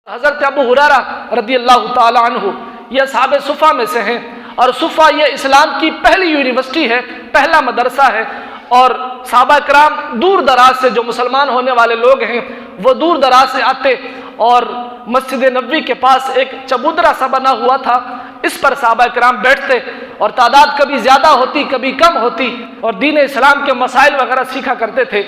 حضرت ابو ھریرہ رضی اللہ تعالی عنہ یہ اصحاب صفہ میں سے ہیں، اور صفہ یہ اسلام کی پہلی یونیورسٹی ہے، پہلا مدرسہ ہے، اور صحابہ کرام دور دراز سے جو مسلمان ہونے والے لوگ ہیں وہ دور دراز سے آتے، اور مسجد نبوی کے پاس ایک چبودرا سا بنا ہوا تھا، اس پر صحابہ کرام بیٹھتے، اور تعداد کبھی زیادہ ہوتی کبھی کم ہوتی، اور دین اسلام کے مسائل وغیرہ سیکھا کرتے تھے،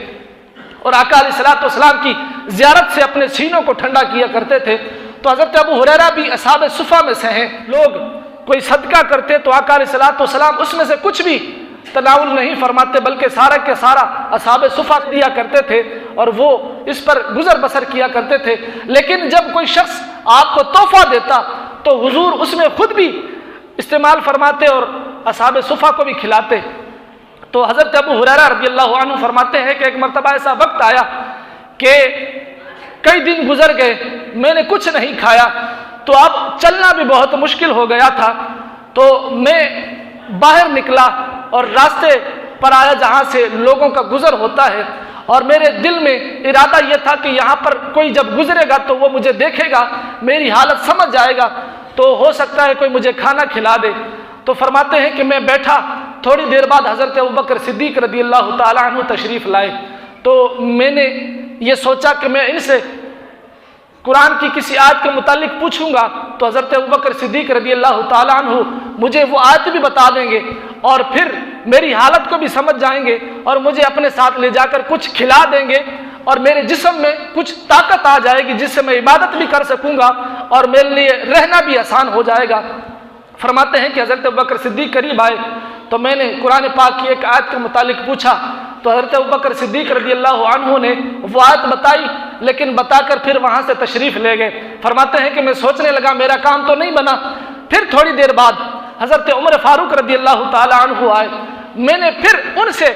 اور آقا علیہ الصلوۃ والسلام کی زیارت سے اپنے سینوں کو ٹھنڈا کیا کرتے تھے۔ تو حضرت ابو ھریرہ بھی اصحاب صفہ میں سے ہیں۔ لوگ کوئی صدقہ کرتے تو آقا علیہ الصلوۃ والسلام اس میں سے کچھ بھی تناول نہیں فرماتے، بلکہ سارا کے سارا اصحاب صفہ دیا کرتے تھے، اور وہ اس پر گزر بسر کیا کرتے تھے۔ لیکن جب کوئی شخص آپ کو تحفہ دیتا تو حضور اس میں خود بھی استعمال فرماتے اور اصحاب صفہ کو بھی کھلاتے۔ تو حضرت ابو ھریرہ رضی اللہ عنہ فرماتے ہیں کہ ایک مرتبہ ایسا وقت آیا کہ کئی دن گزر گئے، میں نے کچھ نہیں کھایا، تو اب چلنا بھی بہت مشکل ہو گیا تھا، تو میں باہر نکلا اور راستے پر آیا جہاں سے لوگوں کا گزر ہوتا ہے، اور میرے دل میں ارادہ یہ تھا کہ یہاں پر کوئی جب گزرے گا تو وہ مجھے دیکھے گا، میری حالت سمجھ جائے گا، تو ہو سکتا ہے کوئی مجھے کھانا کھلا دے۔ تو فرماتے ہیں کہ میں بیٹھا، تھوڑی دیر بعد حضرت ابوبکر صدیق رضی اللہ تعالی عنہ تشریف لائے، تو میں نے یہ سوچا کہ میں ان سے قرآن کی کسی آیت کے متعلق پوچھوں گا تو حضرت ابوبکر صدیق رضی اللہ تعالی عنہ مجھے وہ آیت بھی بتا دیں گے، اور پھر میری حالت کو بھی سمجھ جائیں گے، اور مجھے اپنے ساتھ لے جا کر کچھ کھلا دیں گے، اور میرے جسم میں کچھ طاقت آ جائے گی جس سے میں عبادت بھی کر سکوں گا، اور میرے لیے رہنا بھی آسان ہو جائے گا۔ فرماتے ہیں کہ حضرت ابوبکر صدیق قریب آئے تو میں نے قرآن پاک کی ایک آیت کے متعلق پوچھا، تو حضرت ابوبکر صدیق رضی اللہ عنہ نے وہ آیت بتائی، لیکن بتا کر پھر وہاں سے تشریف لے گئے۔ فرماتے ہیں کہ میں سوچنے لگا میرا کام تو نہیں بنا، پھر تھوڑی دیر بعد حضرت عمر فاروق رضی اللہ تعالی عنہ آئے، میں نے پھر ان سے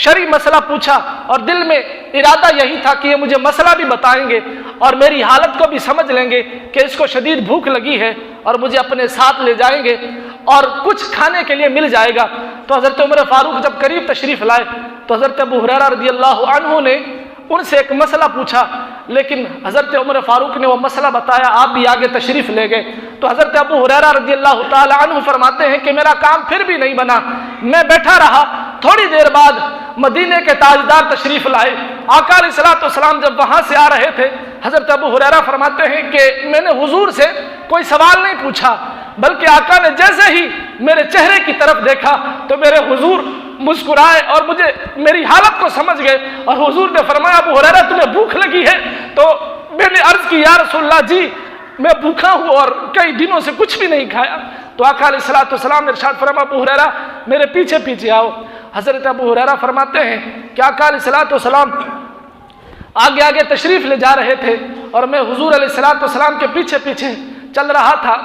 شرعی مسئلہ پوچھا، اور دل میں ارادہ یہی تھا کہ یہ مجھے مسئلہ بھی بتائیں گے اور میری حالت کو بھی سمجھ لیں گے کہ اس کو شدید بھوک لگی ہے، اور مجھے اپنے ساتھ لے جائیں گے اور کچھ کھانے کے لیے مل جائے گا۔ تو حضرت عمر فاروق جب قریب تشریف لائے تو حضرت ابو ھریرہ رضی اللہ عنہ نے ان سے ایک مسئلہ پوچھا، لیکن حضرت عمر فاروق نے وہ مسئلہ بتایا، آپ بھی آگے تشریف لے گئے۔ تو حضرت ابو ھریرہ رضی اللہ تعالی عنہ فرماتے ہیں کہ میرا کام پھر بھی نہیں بنا، میں بیٹھا رہا، تھوڑی دیر بعد مدینے کے تاجدار تشریف لائے۔ آقا علیہ الصلوۃ والسلام جب وہاں سے آ رہے تھے، حضرت ابو ھریرہ فرماتے ہیں کہ میں نے حضور سے کوئی سوال نہیں پوچھا، بلکہ آقا نے جیسے ہی میرے چہرے کی طرف دیکھا تو میرے حضور مسکرائے اور مجھے میری حالت کو سمجھ گئے، اور حضور نے فرمایا ابو ھریرہ تمہیں بھوک لگی ہے؟ تو میں نے عرض کی یا رسول اللہ جی میں بھوکا ہوں اور کئی دنوں سے کچھ بھی نہیں کھایا۔ تو آقا علیہ الصلوۃ والسلام نے ارشاد فرمایا ابو ھریرہ میرے پیچھے پیچھے آؤ۔ حضرت ابو ھریرہ فرماتے ہیں کہ آقا علیہ الصلوۃ والسلام آگے آگے تشریف لے جا رہے تھے، اور میں حضور علیہ الصلوۃ والسلام کے پیچھے پیچھے چل رہا تھا۔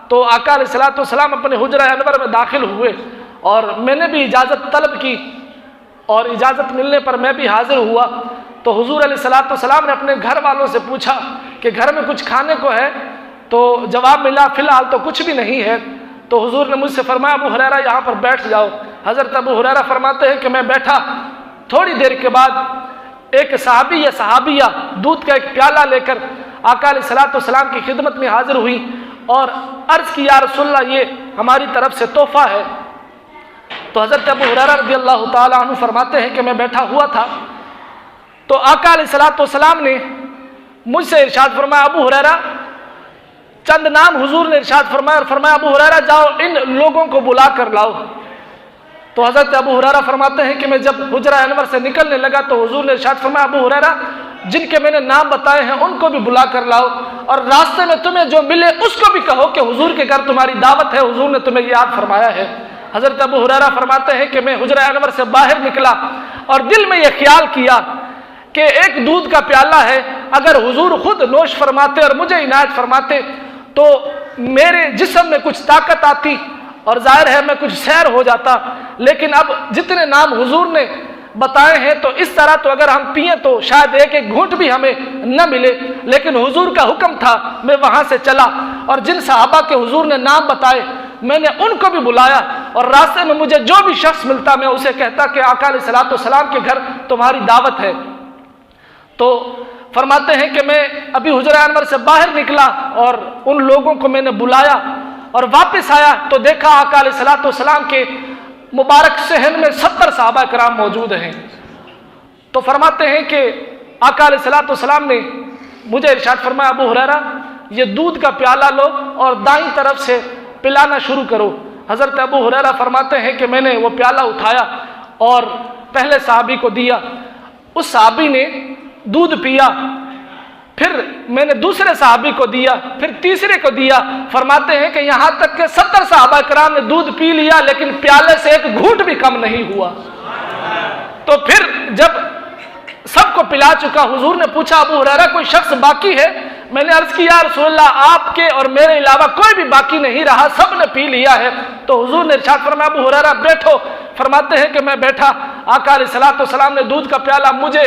تو آقا علیہ الصلوۃ والسلام اپنے حجرہ انور میں داخل ہوئے، اور میں نے بھی اجازت طلب کی، اور اجازت ملنے پر میں بھی حاضر ہوا۔ تو حضور علیہ الصلوۃ والسلام نے اپنے گھر والوں سے پوچھا کہ گھر میں کچھ کھانے کو ہے؟ تو جواب ملا فی الحال تو کچھ بھی نہیں ہے۔ تو حضور نے مجھ سے فرمایا ابو ھریرہ یہاں پر بیٹھ جاؤ۔ حضرت ابو ھریرہ فرماتے ہیں کہ میں بیٹھا، تھوڑی دیر کے بعد ایک صحابی یا صحابیہ دودھ کا ایک پیالہ لے کر آقا علیہ الصلوۃ والسلام کی خدمت میں حاضر ہوئی، اور عرض کی یا رسول اللہ یہ ہماری طرف سے تحفہ ہے۔ تو حضرت ابو ھریرہ رضی اللہ تعالی عنہ فرماتے ہیں کہ میں بیٹھا ہوا تھا، تو آقا علیہ الصلوۃ والسلام نے مجھ سے ارشاد فرمایا ابو ھریرہ، چند نام حضور نے ارشاد فرمایا، اور فرمایا ابو ھریرہ جاؤ ان لوگوں کو بلا کر لاؤ۔ تو حضرت ابو ھریرہ فرماتے ہیں کہ میں جب حجرہ انور سے نکلنے لگا تو حضور نے ارشاد فرمایا ابو ھریرہ جن کے میں نے نام بتائے ہیں ان کو بھی بلا کر لاؤ، اور راستے میں تمہیں جو ملے اس کو بھی کہو کہ حضور کے گھر تمہاری دعوت ہے، حضور نے تمہیں یاد فرمایا ہے۔ حضرت ابو ھریرہ فرماتے ہیں کہ میں حجرہ انور سے باہر نکلا اور دل میں یہ خیال کیا کہ ایک دودھ کا پیالہ ہے، اگر حضور خود نوش فرماتے اور مجھے عنایت فرماتے تو میرے جسم میں کچھ طاقت آتی اور ظاہر ہے میں کچھ سیر ہو جاتا، لیکن اب جتنے نام حضور نے بتائے ہیں تو اس طرح تو اگر ہم پئیں تو شاید ایک ایک گھونٹ بھی ہمیں نہ ملے، لیکن حضور کا حکم تھا میں وہاں سے چلا، اور جن صحابہ کے حضور نے نام بتائے میں نے ان کو بھی بلایا، اور راستے میں مجھے جو بھی شخص ملتا میں اسے کہتا کہ آقا علیہ الصلوۃ والسلام کے گھر تمہاری دعوت ہے۔ تو فرماتے ہیں کہ میں ابھی حجرہ انور سے باہر نکلا اور ان لوگوں کو میں نے بلایا اور واپس آیا تو دیکھا آقا علیہ الصلوۃ والسلام کے مبارک صحن میں 70 صحابہ کرام موجود ہیں۔ تو فرماتے ہیں کہ آقا علیہ الصلوۃ والسلام نے مجھے ارشاد فرمایا، ابو ہریرہ یہ دودھ کا پیالہ لو اور دائیں طرف سے پلانا شروع کرو۔ حضرت ابو ہریرہ فرماتے ہیں کہ میں نے وہ پیالہ اٹھایا اور پہلے صحابی کو دیا، اس صحابی نے دودھ پیا، پھر میں نے دوسرے صحابی کو دیا، پھر تیسرے کو دیا۔ فرماتے ہیں کہ یہاں تک کہ 70 صحابہ کرام نے دودھ پی لیا لیکن پیالے سے ایک گھونٹ بھی کم نہیں ہوا۔ تو پھر جب سب کو پلا چکا، حضور نے پوچھا ابو ہریرہ کوئی شخص باقی ہے؟ میں نے عرض کی یا رسول اللہ آپ کے اور میرے علاوہ کوئی بھی باقی نہیں رہا، سب نے پی لیا ہے۔ تو حضور نے ارشاد فرمایا ابو ہریرہ بیٹھو۔ فرماتے ہیں کہ میں بیٹھا، آقا علیہ الصلوۃ والسلام نے دودھ کا پیالہ مجھے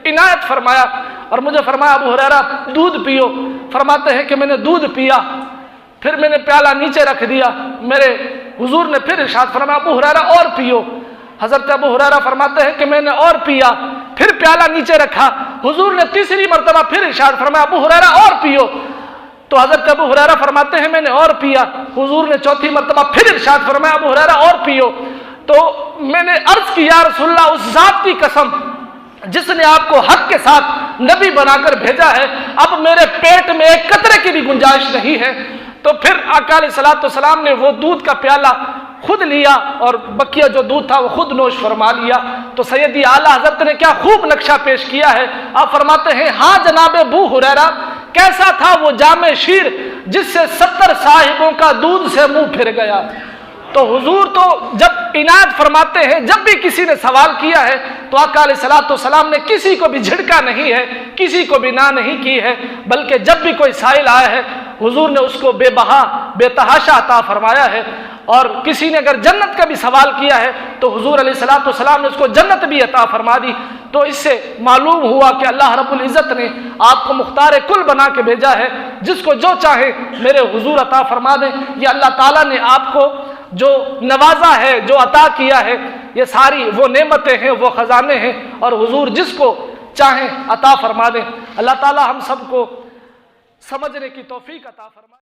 عنایت فرمایا اور مجھے فرمایا ابو ہریرہ دودھ پیو۔ فرماتے ہیں کہ میں نے دودھ پیا، پھر میں نے پیالہ نیچے رکھ دیا، میرے حضور نے پھر ارشاد فرمایا ابو ہریرہ اور پیو۔ حضرت ابو ہریرہ فرماتے ہیں کہ میں نے اور پیا، پھر پیالہ نیچے رکھا، حضور نے تیسری مرتبہ پھر ارشاد فرمایا ابو ہریرہ اور پیو۔ تو حضرت ابو ہریرہ فرماتے ہیں میں نے اور پیا، حضور نے چوتھی مرتبہ پھر ارشاد فرمایا ابو ہریرہ اور پیو۔ تو میں نے عرض کی یا رسول اللہ اس ذات کی قسم جس نے آپ کو حق کے ساتھ نبی بنا کر بھیجا ہے، اب میرے پیٹ میں ایک قطرے کی بھی گنجائش نہیں ہے۔ تو پھر آقا علیہ الصلوۃ والسلام نے وہ دودھ کا پیالہ خود لیا اور بقیہ جو دودھ تھا وہ خود نوش فرما لیا۔ تو سیدی اعلیٰ حضرت نے کیا خوب نقشہ پیش کیا ہے، آپ فرماتے ہیں ہاں جناب ابو ہریرہ کیسا تھا وہ جامع شیر جس سے 70 صاحبوں کا دودھ سے منہ پھر گیا۔ تو حضور تو جب عنایت فرماتے ہیں، جب بھی کسی نے سوال کیا ہے تو آقا علیہ الصلوۃ والسلام نے کسی کو بھی جھڑکا نہیں ہے، کسی کو بھی نہ نہیں کی ہے، بلکہ جب بھی کوئی سائل آیا ہے حضور نے اس کو بے بہا بے تحاشا عطا فرمایا ہے۔ اور کسی نے اگر جنت کا بھی سوال کیا ہے تو حضور علیہ الصلوۃ والسلام نے اس کو جنت بھی عطا فرما دی۔ تو اس سے معلوم ہوا کہ اللہ رب العزت نے آپ کو مختار کل بنا کے بھیجا ہے، جس کو جو چاہے میرے حضور عطا فرما دیں۔ یہ اللہ تعالیٰ نے آپ کو جو نوازا ہے، جو عطا کیا ہے، یہ ساری وہ نعمتیں ہیں، وہ خزانے ہیں، اور حضور جس کو چاہیں عطا فرما دیں۔ اللہ تعالیٰ ہم سب کو سمجھنے کی توفیق عطا فرمائے۔